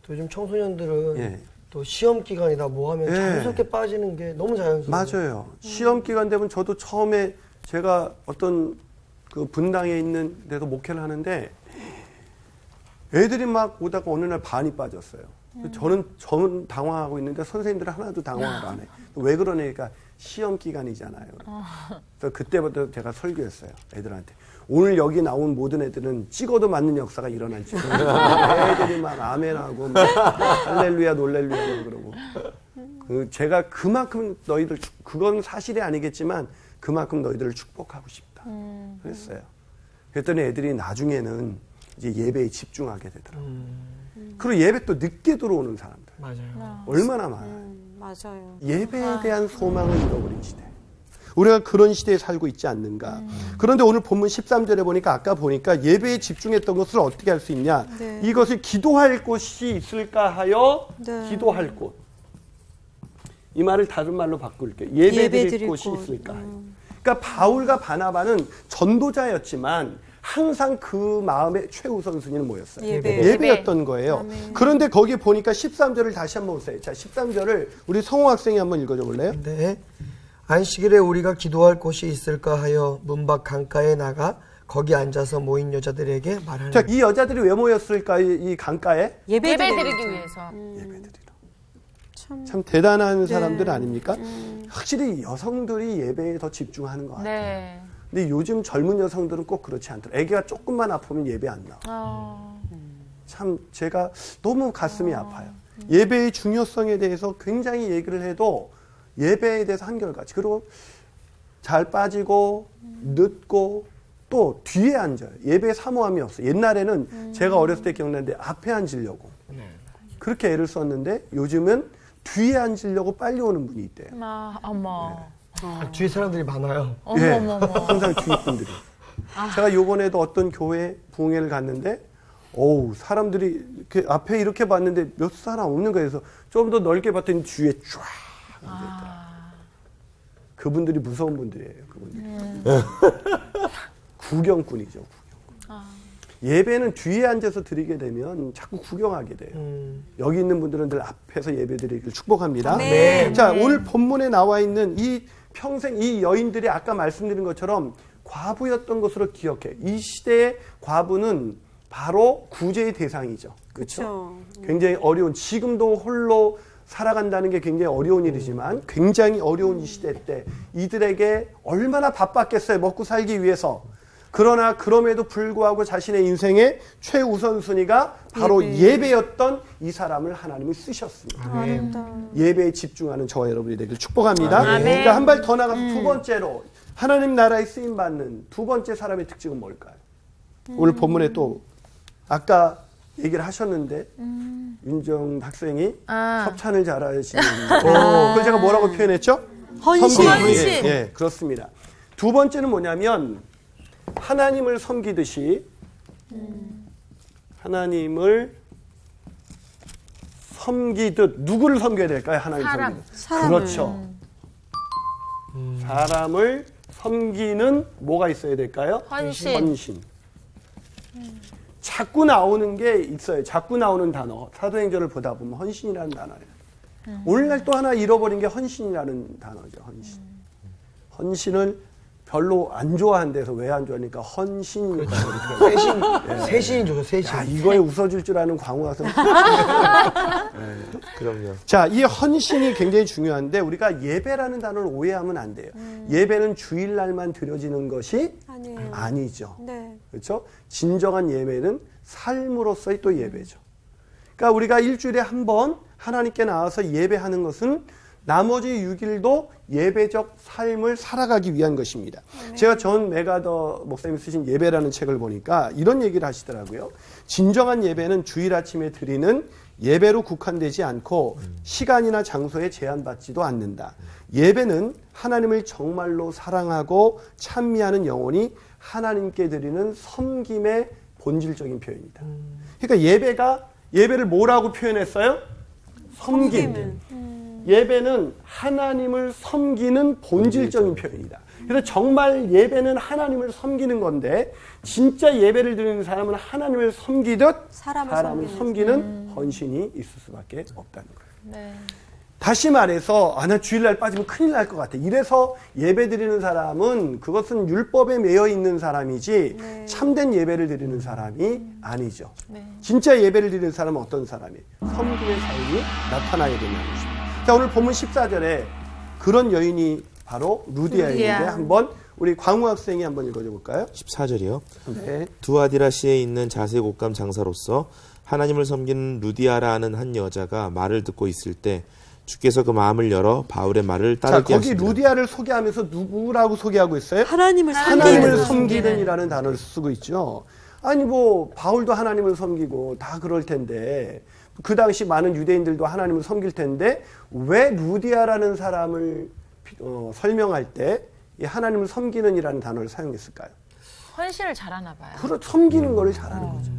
Speaker 7: 또 요즘 청소년들은
Speaker 1: 예.
Speaker 7: 또 시험 기간이다 뭐 하면
Speaker 1: 예.
Speaker 7: 자연스럽게 빠지는 게 너무 자연스러워요.
Speaker 1: 맞아요. 시험 기간 되면 저도 처음에 제가 어떤 그 분당에 있는 데서 목회를 하는데 애들이 막 오다가 어느 날 반이 빠졌어요. 저는 당황하고 있는데 선생님들은 하나도 당황을 안 해요. 왜 그러냐니까 시험 기간이잖아요. 그래서 그때부터 제가 설교했어요. 애들한테. 오늘 여기 나온 모든 애들은 찍어도 맞는 역사가 일어날 줄 애들이 막 아멘하고 막 할렐루야 놀렐루야 그러고 제가 그만큼 너희들 그건 사실이 아니겠지만 그만큼 너희들을 축복하고 싶다 그랬어요. 그랬더니 애들이 나중에는 이제 예배에 집중하게 되더라고요. 그리고 예배 또 늦게 들어오는 사람들
Speaker 7: 맞아요.
Speaker 1: 얼마나 많아요.
Speaker 5: 맞아요.
Speaker 1: 예배에 대한 소망을 잃어버린 시대. 우리가 그런 시대에 살고 있지 않는가. 그런데 오늘 본문 13절에 보니까 아까 보니까 예배에 집중했던 것을 어떻게 할 수 있냐.
Speaker 5: 네.
Speaker 1: 이것을 기도할 곳이 있을까 하여
Speaker 5: 네.
Speaker 1: 기도할 곳. 이 말을 다른 말로 바꿀게요. 예배 드릴
Speaker 5: 드릴
Speaker 1: 곳이
Speaker 5: 곳.
Speaker 1: 있을까 하여. 그러니까 바울과 바나바는 전도자였지만 항상 그 마음의 최우선순위는 뭐였어요?
Speaker 5: 예배.
Speaker 1: 예배였던 거예요. 그런데 거기에 보니까 13절을 다시 한번 보세요. 자, 13절을 우리 성호 학생이 한번 읽어줘 볼래요?
Speaker 7: 네. 안식일에 우리가 기도할 곳이 있을까 하여 문 밖 강가에 나가 거기 앉아서 모인 여자들에게 말하는.
Speaker 1: 자, 이 여자들이 왜 모였을까? 이 강가에?
Speaker 4: 예배 드리기 위해서.
Speaker 1: 예배드리러. 참 대단한 사람들 아닙니까? 확실히 여성들이 예배에 더 집중하는 것 같아요.
Speaker 4: 네.
Speaker 1: 근데 요즘 젊은 여성들은 꼭 그렇지 않더라고요. 애기가 조금만 아프면 예배 안 나와. 참 제가 너무 가슴이 아파요. 예배의 중요성에 대해서 굉장히 얘기를 해도 예배에 대해서 한결같이. 그리고 잘 빠지고 늦고 또 뒤에 앉아요. 예배에 사모함이 없어요. 옛날에는 제가 어렸을 때 기억나는데 앞에 앉으려고 그렇게 애를 썼는데 요즘은 뒤에 앉으려고 빨리 오는 분이 있대요.
Speaker 4: 어머.
Speaker 3: 뒤에 사람들이 많아요.
Speaker 1: 예,
Speaker 4: 어머머머.
Speaker 1: 항상 뒤에 분들이. 제가 요번에도 어떤 교회 부흥회를 갔는데 어우 사람들이 이렇게 앞에 이렇게 봤는데 몇 사람 없는 거예요. 그래서 좀 더 넓게 봤더니 뒤에 쫙 앉아있더라고요. 그분들이 무서운 분들이에요. 그분들이. 구경꾼이죠. 구경꾼. 예배는 뒤에 앉아서 드리게 되면 자꾸 구경하게 돼요. 여기 있는 분들은 늘 앞에서 예배 드리기를 축복합니다.
Speaker 5: 네.
Speaker 1: 자, 오늘 본문에 나와 있는 이 평생 이 여인들이 아까 말씀드린 것처럼 과부였던 것으로 기억해. 이 시대의 과부는 바로 구제의 대상이죠. 그렇죠? 굉장히 어려운, 지금도 홀로 살아간다는 게 굉장히 어려운 일이지만 굉장히 어려운 이 시대 때 이들에게 얼마나 바빴겠어요. 먹고 살기 위해서. 그러나 그럼에도 불구하고 자신의 인생의 최우선순위가 바로 예배였던 이 사람을 하나님이 쓰셨습니다. 예배에 집중하는 저와 여러분이 되길 축복합니다. 그러니까 한 발 더 나가서 두 번째로 하나님 나라에 쓰임받는 두 번째 사람의 특징은 뭘까요? 오늘 본문에 또 아까 얘기를 하셨는데 윤정 학생이 협찬을 잘하시는 그걸 제가 뭐라고 표현했죠?
Speaker 5: 헌신.
Speaker 1: 헌신. 예, 그렇습니다. 두 번째는 뭐냐면 하나님을 섬기듯이 하나님을 섬기듯 누구를 섬겨야 될까요? 하나님을
Speaker 4: 사람.
Speaker 1: 섬기듯.
Speaker 5: 사람을.
Speaker 1: 그렇죠. 사람을 섬기는 뭐가 있어야 될까요?
Speaker 4: 헌신.
Speaker 1: 자꾸 나오는 게 있어요. 자꾸 나오는 단어. 사도행전을 보다 보면 헌신이라는 단어예요. 오늘날 또 하나 잃어버린 게 헌신이라는 단어죠. 헌신. 헌신을 별로 안 좋아한 데서 왜 안 좋아하니까 헌신이니까.
Speaker 3: 세신이 좋죠, 세신.
Speaker 1: 야, 이거에 웃어줄 줄 아는 광우 학생.
Speaker 6: 그럼요.
Speaker 1: 자, 이 헌신이 굉장히 중요한데 우리가 예배라는 단어를 오해하면 안 돼요. 예배는 주일날만 드려지는 것이
Speaker 5: 아니에요.
Speaker 1: 아니죠.
Speaker 5: 네.
Speaker 1: 그렇죠? 진정한 예배는 삶으로서의 또 예배죠. 그러니까 우리가 일주일에 한 번 하나님께 나와서 예배하는 것은 나머지 6일도 예배적 삶을 살아가기 위한 것입니다. 제가 존 메가더 목사님이 쓰신 예배라는 책을 보니까 이런 얘기를 하시더라고요. 진정한 예배는 주일 아침에 드리는 예배로 국한되지 않고 시간이나 장소에 제한받지도 않는다. 예배는 하나님을 정말로 사랑하고 찬미하는 영혼이 하나님께 드리는 섬김의 본질적인 표현이다. 그러니까 예배를 뭐라고 표현했어요? 섬김. 예배는 하나님을 섬기는 본질적인 표현이다. 그래서 정말 예배는 하나님을 섬기는 건데 진짜 예배를 드리는 사람은 하나님을 섬기듯 사람을 섬기는 헌신이 있을 수밖에 없다는 거예요.
Speaker 4: 네.
Speaker 1: 다시 말해서 나 주일날 빠지면 큰일 날 것 같아. 이래서 예배 드리는 사람은 그것은 율법에 매여 있는 사람이지 참된 예배를 드리는 사람이 아니죠. 진짜 예배를 드리는 사람은 어떤 사람이에요? 섬김의 삶이 나타나야 되는 것입니다. 자, 오늘 본문 14절에 그런 여인이 바로 루디아인데 한번 우리 광우 학생이 한번 읽어줘 볼까요?
Speaker 6: 14절이요.
Speaker 1: 네.
Speaker 6: 두아디라시에 있는 자색 옷감 장사로서 하나님을 섬기는 루디아라 하는 한 여자가 말을 듣고 있을 때 주께서 그 마음을 열어 바울의 말을
Speaker 1: 자,
Speaker 6: 따르게
Speaker 1: 거기
Speaker 6: 하시더라.
Speaker 1: 루디아를 소개하면서 누구라고 소개하고 있어요?
Speaker 5: 하나님을
Speaker 1: 섬기는이라는 단어를 쓰고 있죠. 아니 뭐 바울도 하나님을 섬기고 다 그럴 텐데 그 당시 많은 유대인들도 하나님을 섬길 텐데 왜 루디아라는 사람을 설명할 때 이 하나님을 섬기는이라는 단어를 사용했을까요?
Speaker 4: 헌신을 잘하나 봐요.
Speaker 1: 섬기는 거를 잘하는 거죠.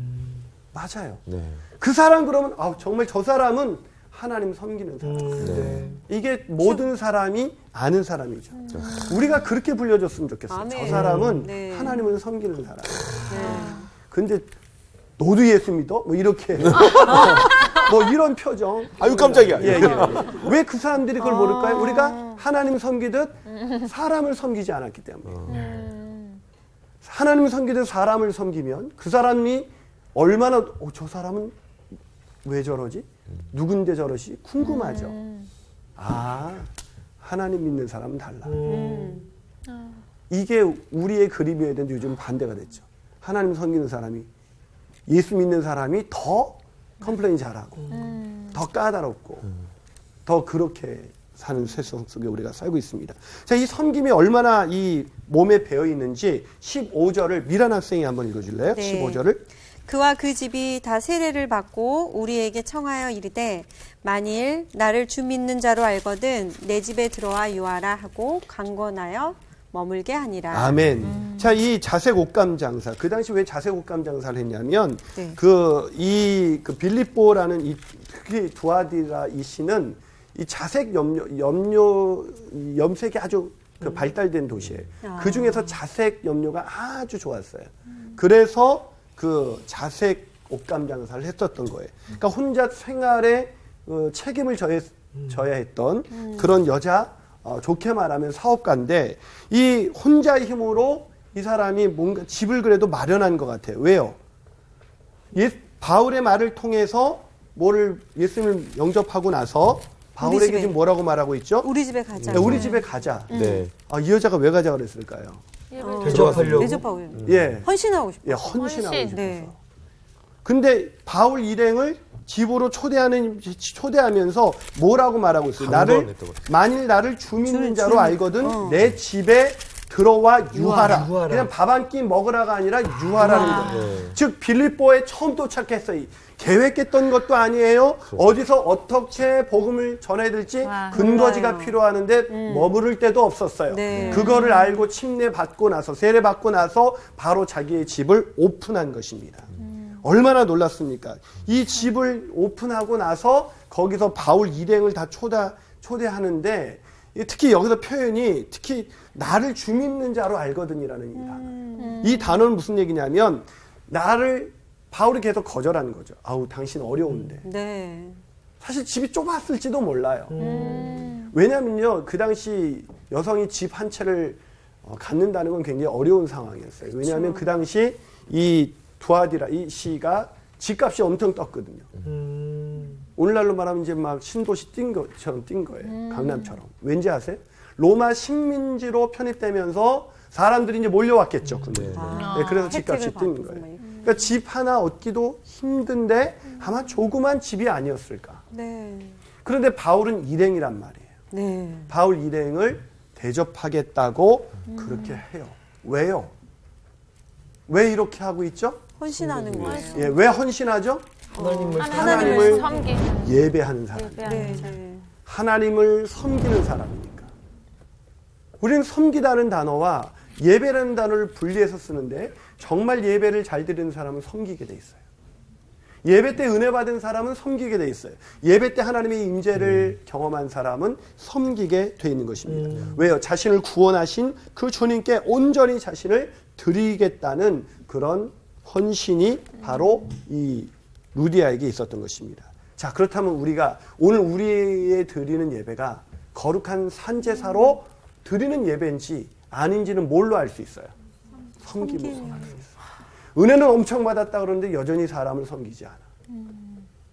Speaker 1: 맞아요.
Speaker 6: 네.
Speaker 1: 그 사람 그러면 정말 저 사람은 하나님 섬기는 사람.
Speaker 6: 네.
Speaker 1: 이게 모든 사람이 아는 사람이죠. 우리가 그렇게 불려줬으면 좋겠어요.
Speaker 5: 아멘.
Speaker 1: 저 사람은
Speaker 5: 네.
Speaker 1: 하나님을 섬기는 사람. 근데 너도 예수 믿어? 뭐 이렇게 뭐 이런 표정.
Speaker 6: 아유 깜짝이야.
Speaker 1: 예. 왜 그 사람들이 그걸 모를까요? 우리가 하나님 섬기듯 사람을 섬기지 않았기 때문에. 하나님을 섬기듯 사람을 섬기면 그 사람이 얼마나 저 사람은 왜 저러지? 누군데 저러시? 궁금하죠. 하나님 믿는 사람은 달라. 이게 우리의 그림이어야 되는데 요즘 반대가 됐죠. 하나님 섬기는 사람이 예수 믿는 사람이 더 컴플레인 잘하고 더 까다롭고 더 그렇게 사는 세상 속에 우리가 살고 있습니다. 자, 이 섬김이 얼마나 이 몸에 배어 있는지 15절을 미란 학생이 한번 읽어줄래요?
Speaker 5: 네.
Speaker 1: 15절을.
Speaker 5: 그와 그 집이 다 세례를 받고 우리에게 청하여 이르되 만일 나를 주 믿는 자로 알거든 내 집에 들어와 유하라 하고 강권하여 머물게 하니라.
Speaker 1: 아멘. 자, 이 자색 옷감 장사. 그 당시 왜 자색 옷감 장사를 했냐면,
Speaker 5: 네.
Speaker 1: 그 빌립보라는 이 특히 두아디라 이 시는 이 자색 염색이 아주 그 발달된 도시예요. 그 중에서 자색 염료가 아주 좋았어요. 그래서 그 자색 옷감 장사를 했었던 거예요. 그러니까 혼자 생활에 책임을 져야 했던 그런 여자, 좋게 말하면 사업가인데 이 혼자의 힘으로 이 사람이 뭔가 집을 그래도 마련한 것 같아요. 왜요? 바울의 말을 통해서 예수님을 영접하고 나서 바울에게
Speaker 5: 집에.
Speaker 1: 지금 뭐라고 말하고 있죠?
Speaker 5: 우리 집에 가자.
Speaker 1: 네, 우리 집에 가자.
Speaker 6: 네.
Speaker 1: 이 여자가 왜 가자 그랬을까요?
Speaker 3: 대접하려고.
Speaker 5: 대접하고
Speaker 1: 예,
Speaker 5: 헌신하고 싶어.
Speaker 1: 예, 헌신하고
Speaker 4: 헌신.
Speaker 1: 싶어서.
Speaker 5: 네.
Speaker 1: 근데 바울 일행을 집으로 초대하면서 뭐라고 말하고 있어요?
Speaker 6: 강권했다고
Speaker 1: 만일 나를 주 믿는
Speaker 5: 주
Speaker 1: 자로 알거든 내 집에 들어와 유하라.
Speaker 3: 유하라.
Speaker 1: 그냥 밥 한 끼 먹으라가 아니라 유하라는 거예요.
Speaker 6: 네.
Speaker 1: 즉 빌립보에 처음 도착했어요. 계획했던 것도 아니에요. 어디서 어떻게 복음을 전해야 될지 근거지가
Speaker 5: 몰라요.
Speaker 1: 필요하는데 머무를 데도 없었어요.
Speaker 5: 네.
Speaker 1: 그거를 알고 침례 받고 나서 세례 받고 나서 바로 자기의 집을 오픈한 것입니다. 얼마나 놀랐습니까? 이 집을 오픈하고 나서 거기서 바울 일행을 다 초대하는데 특히 여기서 표현이 특히 나를 주 믿는 자로 알거든이라는 이 단어. 이 단어는 무슨 얘기냐면 바울이 계속 거절하는 거죠. 아우 당신 어려운데.
Speaker 5: 네.
Speaker 1: 사실 집이 좁았을지도 몰라요. 왜냐면요 그 당시 여성이 집 한 채를 갖는다는 건 굉장히 어려운 상황이었어요. 왜냐하면 그 당시 이 두아디라 이 시가 집값이 엄청 떴거든요. 오늘날로 말하면 이제 막 신도시 뛴 것처럼 뛴 거예요. 강남처럼. 왠지 아세요? 로마 식민지로 편입되면서 사람들이 이제 몰려왔겠죠. 네, 그래서 집값이
Speaker 5: 혜택을
Speaker 1: 뛰는
Speaker 5: 받고
Speaker 1: 거예요.
Speaker 5: 막.
Speaker 1: 그러니까 집 하나 얻기도 힘든데 아마 조그만 집이 아니었을까.
Speaker 5: 네.
Speaker 1: 그런데 바울은 일행이란 말이에요.
Speaker 5: 네.
Speaker 1: 바울 일행을 대접하겠다고 그렇게 해요. 왜요? 왜 이렇게 하고 있죠?
Speaker 5: 헌신하는 거예요.
Speaker 1: 예, 왜 헌신하죠?
Speaker 4: 하나님을 섬기.
Speaker 1: 예배하는 사람.
Speaker 5: 네. 네.
Speaker 1: 하나님을 섬기는 사람이니까. 우리는 섬기다는 단어와 예배라는 단어를 분리해서 쓰는데 정말 예배를 잘 드리는 사람은 섬기게 돼 있어요. 예배 때 은혜 받은 사람은 섬기게 돼 있어요. 예배 때 하나님의 임재를 경험한 사람은 섬기게 돼 있는 것입니다. 왜요? 자신을 구원하신 그 주님께 온전히 자신을 드리겠다는 그런 헌신이 바로 이 루디아에게 있었던 것입니다. 자, 그렇다면 우리가 오늘 우리의 드리는 예배가 거룩한 산제사로 드리는 예배인지 아닌지는 뭘로 알 수 있어요? 섬김으로 알 수 있어요. 은혜는 엄청 받았다 그러는데 여전히 사람을 섬기지 않아.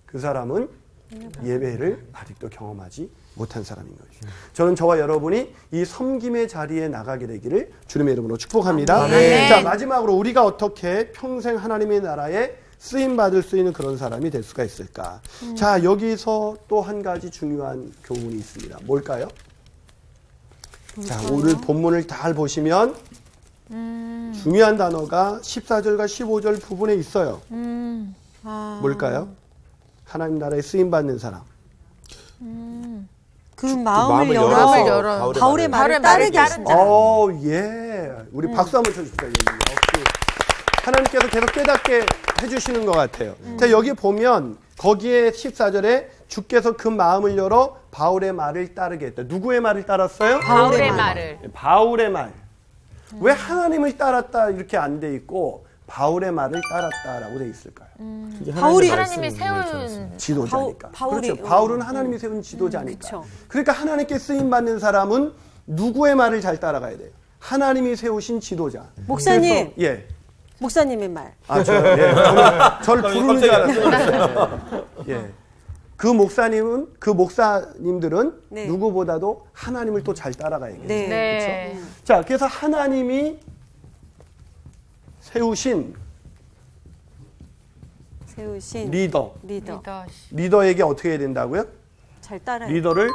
Speaker 1: 그 사람은 예배를 아직도 경험하지 못한 사람인 거죠. 저는 저와 여러분이 이 섬김의 자리에 나가게 되기를 주님의 이름으로 축복합니다. 자, 마지막으로 우리가 어떻게 평생 하나님의 나라에 쓰임받을 수 있는 그런 사람이 될 수가 있을까? 자, 여기서 또 한 가지 중요한 교훈이 있습니다. 뭘까요? 자, 오늘 본문을 잘 보시면 중요한 단어가 14절과 15절 부분에 있어요. 뭘까요? 하나님 나라에 쓰임받는 사람.
Speaker 5: 그 마음을
Speaker 6: 열어서
Speaker 5: 열어서 바울의 말을 따르게 하신다.
Speaker 1: 예. 우리 박수 한번 쳐주십시오. 역시 하나님께서 계속 깨닫게 해주시는 것 같아요. 자, 여기 보면 거기에 14절에 주께서 그 마음을 열어 바울의 말을 따르게 했다. 누구의 말을 따랐어요?
Speaker 4: 바울의 말을.
Speaker 1: 바울의 말. 왜 하나님을 따랐다 이렇게 안 돼 있고 바울의 말을 따랐다라고 돼 있을까요?
Speaker 5: 바울이
Speaker 4: 하나님이 세운
Speaker 1: 지도자니까.
Speaker 5: 바울이,
Speaker 1: 그렇죠. 바울은 하나님이 세운 지도자니까.
Speaker 5: 그렇죠.
Speaker 1: 그러니까 하나님께 쓰임 받는 사람은 누구의 말을 잘 따라가야 돼요? 하나님이 세우신 지도자.
Speaker 5: 목사님.
Speaker 1: 그래서, 예.
Speaker 5: 목사님의 말.
Speaker 1: 아, 저요? 예. 저를 부르는 줄 알았어요. 예. 그 목사님들은
Speaker 5: 네.
Speaker 1: 누구보다도 하나님을 또 잘 따라가야겠죠.
Speaker 5: 네.
Speaker 4: 네.
Speaker 1: 자, 그래서 하나님이 세우신
Speaker 5: 세우신
Speaker 1: 리더.
Speaker 5: 리더.
Speaker 1: 리더에게 어떻게 해야 된다고요?
Speaker 5: 잘 따라요.
Speaker 1: 리더를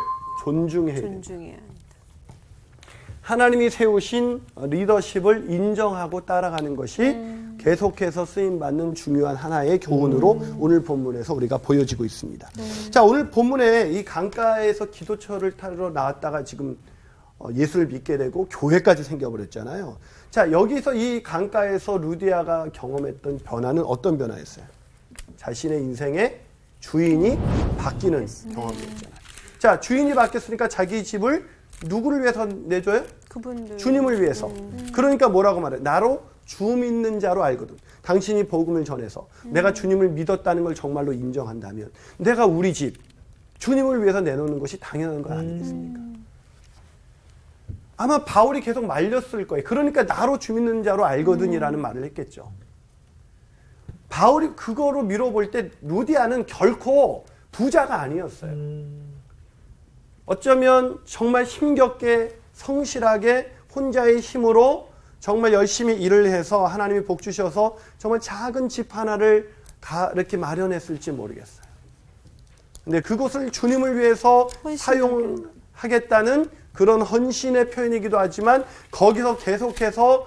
Speaker 1: 존중해야 된다.
Speaker 5: 존중해야 한다.
Speaker 1: 하나님이 세우신 리더십을 인정하고 따라가는 것이 계속해서 쓰임받는 중요한 하나의 교훈으로 오늘 본문에서 우리가 보여지고 있습니다. 자, 오늘 본문에 이 강가에서 기도처를 타러 나왔다가 지금 예수를 믿게 되고 교회까지 생겨버렸잖아요. 자, 여기서 이 강가에서 루디아가 경험했던 변화는 어떤 변화였어요? 자신의 인생의 주인이 바뀌는 경험이었잖아요. 자, 주인이 바뀌었으니까 자기 집을 누구를 위해서 내줘요?
Speaker 5: 그분들.
Speaker 1: 주님을 위해서. 그러니까 뭐라고 말해요? 나로 주 믿는 자로 알거든. 당신이 복음을 전해서 내가 주님을 믿었다는 걸 정말로 인정한다면 내가 우리 집 주님을 위해서 내놓는 것이 당연한 건 아니겠습니까? 아마 바울이 계속 말렸을 거예요. 그러니까 나로 주 믿는 자로 알거든이라는 말을 했겠죠. 바울이 그거로 밀어볼 때 루디아는 결코 부자가 아니었어요. 어쩌면 정말 힘겹게 성실하게 혼자의 힘으로 정말 열심히 일을 해서 하나님이 복 주셔서 정말 작은 집 하나를 이렇게 마련했을지 모르겠어요. 근데 그곳을 주님을 위해서 사용하겠다는 그런 헌신의 표현이기도 하지만 거기서 계속해서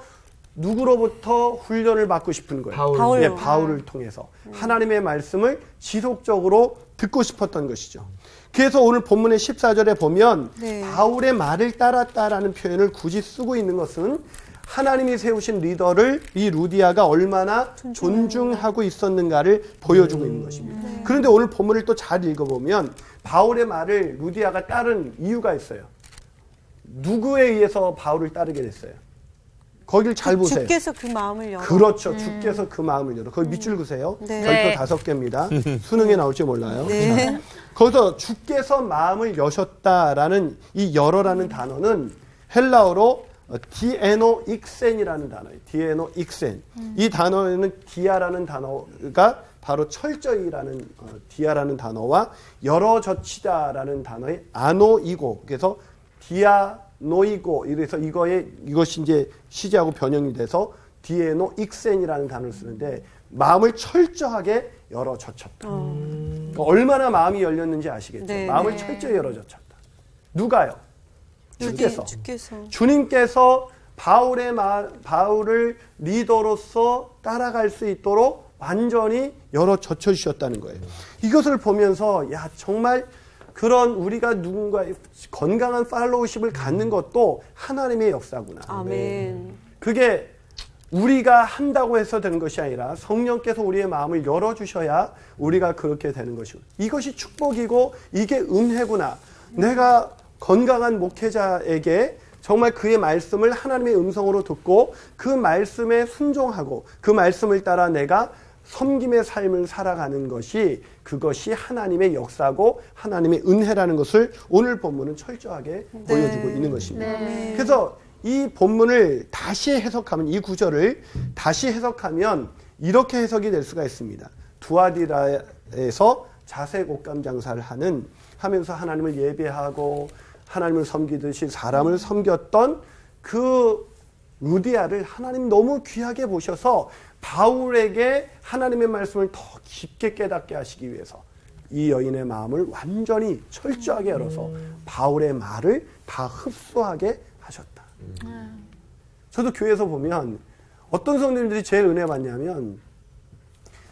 Speaker 1: 누구로부터 훈련을 받고 싶은 거예요.
Speaker 3: 바울.
Speaker 1: 예, 바울을 통해서 하나님의 말씀을 지속적으로 듣고 싶었던 것이죠. 그래서 오늘 본문의 14절에 보면
Speaker 5: 네.
Speaker 1: 바울의 말을 따랐다라는 표현을 굳이 쓰고 있는 것은 하나님이 세우신 리더를 이 루디아가 얼마나 존중하고 있었는가를 보여주고 있는 것입니다. 그런데 오늘 본문을 또 잘 읽어보면 바울의 말을 루디아가 따른 이유가 있어요. 누구에 의해서 바울을 따르게 됐어요? 거길 잘 보세요.
Speaker 5: 주께서 그 마음을 열어.
Speaker 1: 그렇죠. 주께서 그 마음을 열어. 거기 밑줄 그세요.
Speaker 5: 네.
Speaker 1: 별표 5개입니다. 수능에 나올지 몰라요.
Speaker 5: 네.
Speaker 1: 자, 거기서 주께서 마음을 여셨다라는 이 열어라는 단어는 헬라어로 디에노 익센이라는 단어예요. 디에노 익센. 이 단어에는 디아라는 단어가 바로 철저히라는 디아라는 단어와 열어젖히다라는 단어의 아노이고. 그래서 디아노이고 이래서 이것이 이제 시제하고 변형이 돼서 디에노 익센이라는 단어를 쓰는데 마음을 철저하게 열어젖혔다. 그러니까 얼마나 마음이 열렸는지 아시겠죠?
Speaker 5: 네,
Speaker 1: 마음을
Speaker 5: 네.
Speaker 1: 철저히 열어젖혔다. 누가요? 주께서. 주님께서 바울을 리더로서 따라갈 수 있도록 완전히 열어젖혀 주셨다는 거예요. 이것을 보면서 야 정말 그런 우리가 누군가의 건강한 팔로우십을 갖는 것도 하나님의 역사구나.
Speaker 5: 아멘.
Speaker 1: 그게 우리가 한다고 해서 되는 것이 아니라 성령께서 우리의 마음을 열어주셔야 우리가 그렇게 되는 것이고 이것이 축복이고 이게 은혜구나. 내가 건강한 목회자에게 정말 그의 말씀을 하나님의 음성으로 듣고 그 말씀에 순종하고 그 말씀을 따라 내가 섬김의 삶을 살아가는 것이 그것이 하나님의 역사고 하나님의 은혜라는 것을 오늘 본문은 철저하게 보여주고 있는 것입니다.
Speaker 5: 네.
Speaker 1: 그래서 이 본문을 다시 해석하면 이 구절을 다시 해석하면 이렇게 해석이 될 수가 있습니다. 두아디라에서 자색 옷감 장사를 하면서 하나님을 예배하고 하나님을 섬기듯이 사람을 섬겼던 그 루디아를 하나님 너무 귀하게 보셔서 바울에게 하나님의 말씀을 더 깊게 깨닫게 하시기 위해서 이 여인의 마음을 완전히 철저하게 열어서 바울의 말을 다 흡수하게 하셨다. 저도 교회에서 보면 어떤 성도님들이 제일 은혜 받냐면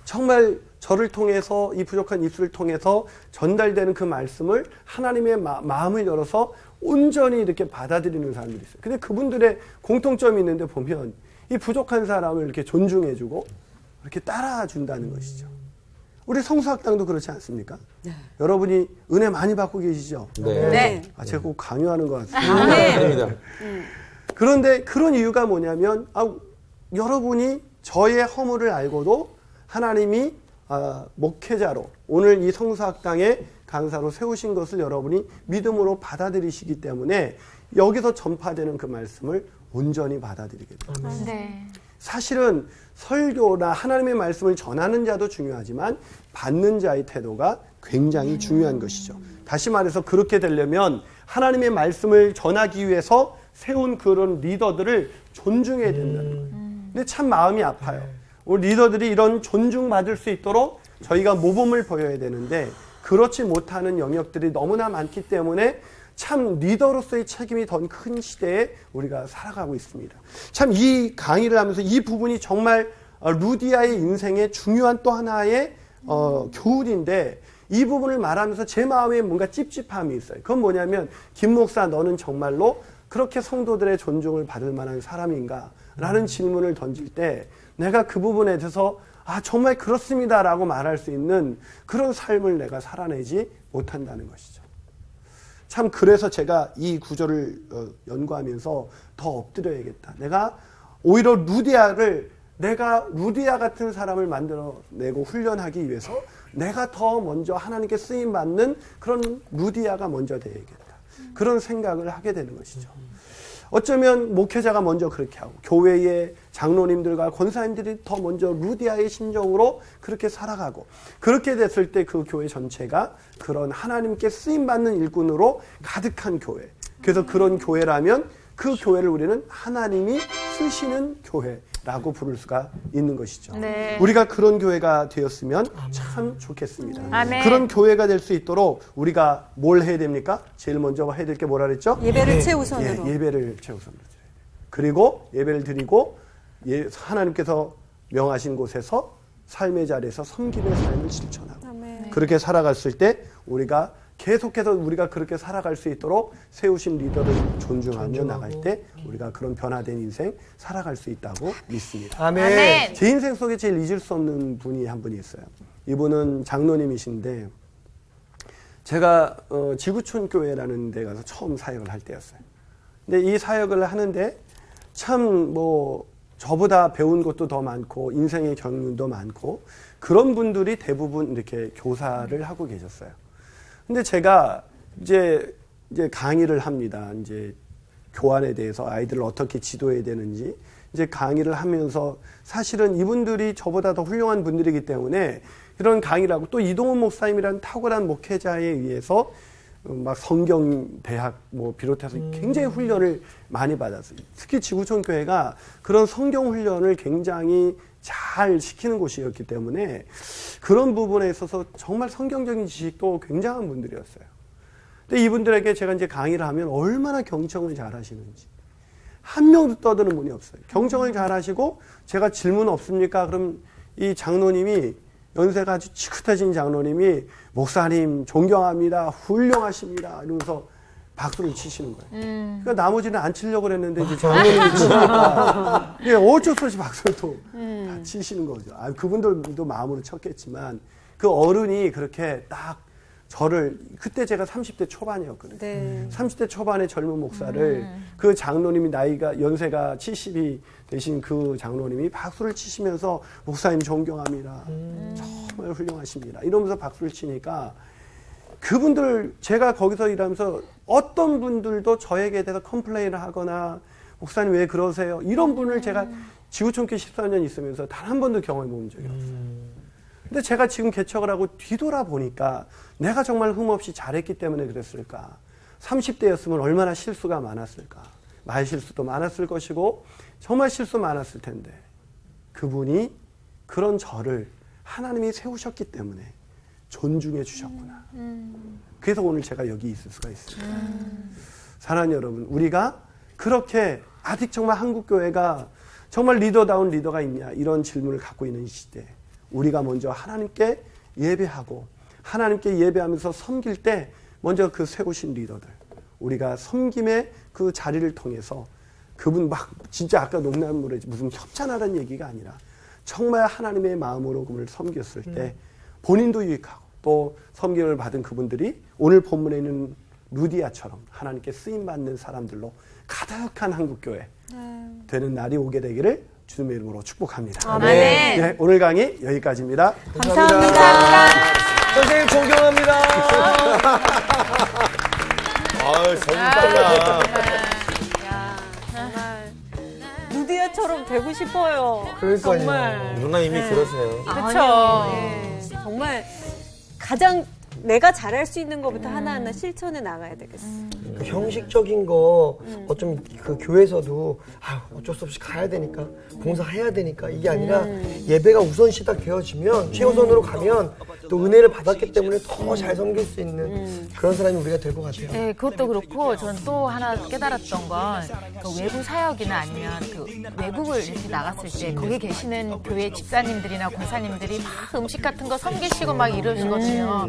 Speaker 1: 정말 저를 통해서 이 부족한 입술을 통해서 전달되는 그 말씀을 하나님의 마음을 열어서 온전히 이렇게 받아들이는 사람들이 있어요. 근데 그분들의 공통점이 있는데 보면 이 부족한 사람을 이렇게 존중해주고 이렇게 따라준다는 것이죠. 우리 성수학당도 그렇지 않습니까? 네. 여러분이 은혜 많이 받고 계시죠?
Speaker 6: 네.
Speaker 5: 네.
Speaker 1: 제가 꼭 강요하는 것 같습니다.
Speaker 6: 아닙니다.
Speaker 1: 그런데 그런 이유가 뭐냐면 여러분이 저의 허물을 알고도 하나님이 목회자로 오늘 이 성수학당의 강사로 세우신 것을 여러분이 믿음으로 받아들이시기 때문에 여기서 전파되는 그 말씀을 온전히 받아들이게 됩니다.
Speaker 8: 네.
Speaker 1: 사실은 설교나 하나님의 말씀을 전하는 자도 중요하지만 받는 자의 태도가 굉장히 중요한 것이죠. 다시 말해서 그렇게 되려면 하나님의 말씀을 전하기 위해서 세운 그런 리더들을 존중해야 된다는 거예요. 근데 참 마음이 아파요. 우리 리더들이 이런 존중받을 수 있도록 저희가 모범을 보여야 되는데 그렇지 못하는 영역들이 너무나 많기 때문에 참 리더로서의 책임이 더 큰 시대에 우리가 살아가고 있습니다. 참 이 강의를 하면서 이 부분이 정말 루디아의 인생의 중요한 또 하나의 교훈인데 이 부분을 말하면서 제 마음에 뭔가 찝찝함이 있어요. 그건 뭐냐면 김 목사 너는 정말로 그렇게 성도들의 존중을 받을 만한 사람인가? 라는 질문을 던질 때 내가 그 부분에 대해서 정말 그렇습니다라고 말할 수 있는 그런 삶을 내가 살아내지 못한다는 것이죠. 참 그래서 제가 이 구절을 연구하면서 더 엎드려야겠다. 내가 오히려 내가 루디아 같은 사람을 만들어내고 훈련하기 위해서 내가 더 먼저 하나님께 쓰임받는 그런 루디아가 먼저 되어야겠다. 그런 생각을 하게 되는 것이죠. 어쩌면 목회자가 먼저 그렇게 하고 교회의 장로님들과 권사님들이 더 먼저 루디아의 심정으로 그렇게 살아가고 그렇게 됐을 때 그 교회 전체가 그런 하나님께 쓰임받는 일꾼으로 가득한 교회. 그래서 그런 교회라면 그 교회를 우리는 하나님이 쓰시는 교회라고 부를 수가 있는 것이죠.
Speaker 4: 네.
Speaker 1: 우리가 그런 교회가 되었으면 참 좋겠습니다.
Speaker 4: 아멘.
Speaker 1: 그런 교회가 될 수 있도록 우리가 뭘 해야 됩니까? 제일 먼저 해야 될 게 뭐라 그랬죠?
Speaker 5: 예배를 최우선으로.
Speaker 1: 예배를 최우선으로 드려야 돼요. 그리고 예배를 드리고 하나님께서 명하신 곳에서 삶의 자리에서 섬김의 삶을 실천하고
Speaker 5: 아멘.
Speaker 1: 그렇게 살아갔을 때 우리가 계속해서 우리가 그렇게 살아갈 수 있도록 세우신 리더를 존중하며 나갈 때 우리가 그런 변화된 인생 살아갈 수 있다고 믿습니다.
Speaker 3: 아멘.
Speaker 4: 아멘.
Speaker 1: 제 인생 속에 제일 잊을 수 없는 분이 한 분이 있어요. 이분은 장로님이신데 제가 지구촌 교회라는 데 가서 처음 사역을 할 때였어요. 근데 이 사역을 하는데 참 저보다 배운 것도 더 많고 인생의 경륜도 많고 그런 분들이 대부분 이렇게 교사를 하고 계셨어요. 근데 제가 이제 강의를 합니다. 이제 교환에 대해서 아이들을 어떻게 지도해야 되는지 이제 강의를 하면서 사실은 이분들이 저보다 더 훌륭한 분들이기 때문에 이런 강의를 하고 또 이동훈 목사님이라는 탁월한 목회자에 의해서 막 성경대학 비롯해서 굉장히 훈련을 많이 받았어요. 특히 지구촌 교회가 그런 성경 훈련을 굉장히 잘 시키는 곳이었기 때문에 그런 부분에 있어서 정말 성경적인 지식도 굉장한 분들이었어요. 근데 이분들에게 제가 이제 강의를 하면 얼마나 경청을 잘 하시는지 한 명도 떠드는 분이 없어요. 경청을 잘 하시고 제가 질문 없습니까? 그럼 이 장로님이 연세가 아주 치긋하신 장로님이 목사님 존경합니다. 훌륭하십니다. 이러면서 박수를 치시는 거예요. 그러니까 나머지는 안 치려고 그랬는데 이제 장로님이 치니까 어쩔 수 없이 박수를 또 다 치시는 거죠. 그분들도 마음으로 쳤겠지만 그 어른이 그렇게 딱 저를 그때 제가 30대 초반이었거든요.
Speaker 5: 네.
Speaker 1: 30대 초반의 젊은 목사를 그 장로님이 연세가 70이 되신 그 장로님이 박수를 치시면서 목사님 존경합니다. 정말 훌륭하십니다. 이러면서 박수를 치니까 그분들 제가 거기서 일하면서 어떤 분들도 저에게 대해서 컴플레인을 하거나 목사님 왜 그러세요? 이런 분을 제가 지구촌교 14년 있으면서 단 한 번도 경험해 본 적이 없어요. 근데 제가 지금 개척을 하고 뒤돌아보니까 내가 정말 흠없이 잘했기 때문에 그랬을까? 30대였으면 얼마나 실수가 많았을까? 말실수도 많았을 것이고 정말 실수 많았을 텐데 그분이 그런 저를 하나님이 세우셨기 때문에 존중해 주셨구나. 그래서 오늘 제가 여기 있을 수가 있습니다. 사랑하는 여러분, 우리가 그렇게 아직 정말 한국교회가 정말 리더다운 리더가 있냐 이런 질문을 갖고 있는 이 시대 우리가 먼저 하나님께 예배하고 하나님께 예배하면서 섬길 때 먼저 그 세우신 리더들 우리가 섬김의 그 자리를 통해서 그분 막 진짜 아까 농담으로 무슨 협찬하라는 얘기가 아니라 정말 하나님의 마음으로 그분을 섬겼을 때 본인도 유익하고 또 섬김을 받은 그분들이 오늘 본문에 있는 루디아처럼 하나님께 쓰임받는 사람들로 가득한 한국교회 되는 날이 오게 되기를 주님의 이름으로 축복합니다.
Speaker 4: 아멘.
Speaker 1: 네, 오늘 강의 여기까지입니다.
Speaker 5: 감사합니다.
Speaker 3: 선생님 존경합니다.
Speaker 6: 아유, 재밌다.
Speaker 5: 정말 루디아처럼 되고 싶어요.
Speaker 7: 그러니까요.
Speaker 6: 누나 이미 그러세요.
Speaker 4: 그쵸.
Speaker 5: 네, 정말 가장 내가 잘할 수 있는 것부터 하나하나 실천해 나가야 되겠어.
Speaker 7: 그 형식적인 거 어쩜 그 교회에서도 어쩔 수 없이 가야 되니까 봉사해야 되니까 이게 아니라 예배가 우선시 딱 되어지면 최우선으로 가면 또 은혜를 받았기 때문에 더 잘 섬길 수 있는 그런 사람이 우리가 될 것 같아요.
Speaker 8: 네, 그것도 그렇고 저는 또 하나 깨달았던 건 그 외부 사역이나 아니면 그 외국을 이렇게 나갔을 때 거기 계시는 교회 집사님들이나 권사님들이 막 음식 같은 거 섬기시고 막 이러시거든요.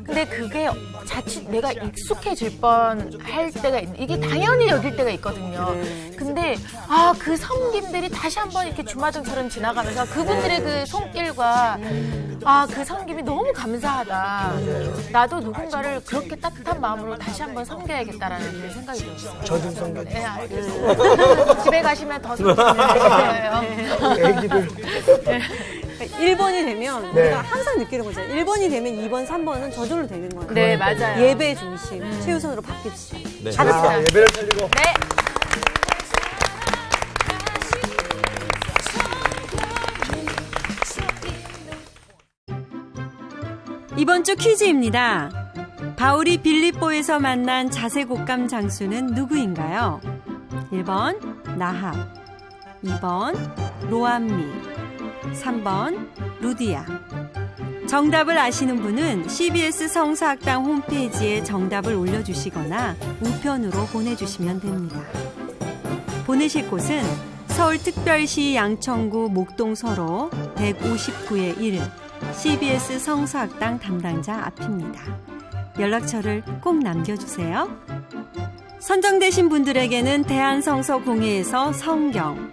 Speaker 8: 근데 그게 자칫 내가 익숙해질 뻔할 때가 있는, 이게 당연히 여길 때가 있거든요. 근데 그 섬김들이 다시 한번 이렇게 주마등처럼 지나가면서 그분들의 그 손길과 그 섬김이 너무 감사하다. 나도 누군가를 그렇게 따뜻한 마음으로 다시 한번 섬겨야겠다라는 그런 생각이 들었어요.
Speaker 7: 저 좀 섬겨주세요.
Speaker 8: 네, 알겠습니다. 집에 가시면 더 섬기시면 거예요.
Speaker 7: 애기들.
Speaker 5: 1번이 되면
Speaker 7: 네.
Speaker 5: 우리가 항상 느끼는 거잖아요. 1번이 되면 2번, 3번은 저절로 되는 거예요.
Speaker 8: 네, 맞아요.
Speaker 5: 예배 중심, 최우선으로 바뀝시다.
Speaker 6: 네.
Speaker 7: 자, 예배를 살리고.
Speaker 8: 네.
Speaker 5: 이번 주 퀴즈입니다. 바울이 빌립보에서 만난 자색옥감 장수는 누구인가요? 1번 나합, 2번 로암미, 3번 루디아. 정답을 아시는 분은 CBS 성사학당 홈페이지에 정답을 올려주시거나 우편으로 보내주시면 됩니다. 보내실 곳은 서울특별시 양천구 목동서로 159의 1 CBS 성사학당 담당자 앞입니다. 연락처를 꼭 남겨주세요. 선정되신 분들에게는 대한성서공회에서 성경,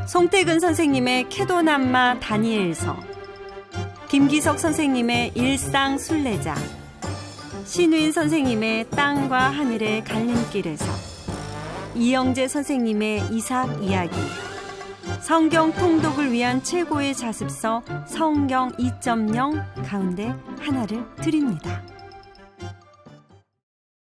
Speaker 5: 송태근 선생님의 캐도남마 다니엘서, 김기석 선생님의 일상 순례자, 신우인 선생님의 땅과 하늘의 갈림길에서, 이영재 선생님의 이삭 이야기, 성경 통독을 위한 최고의 자습서 성경 2.0 가운데 하나를 드립니다.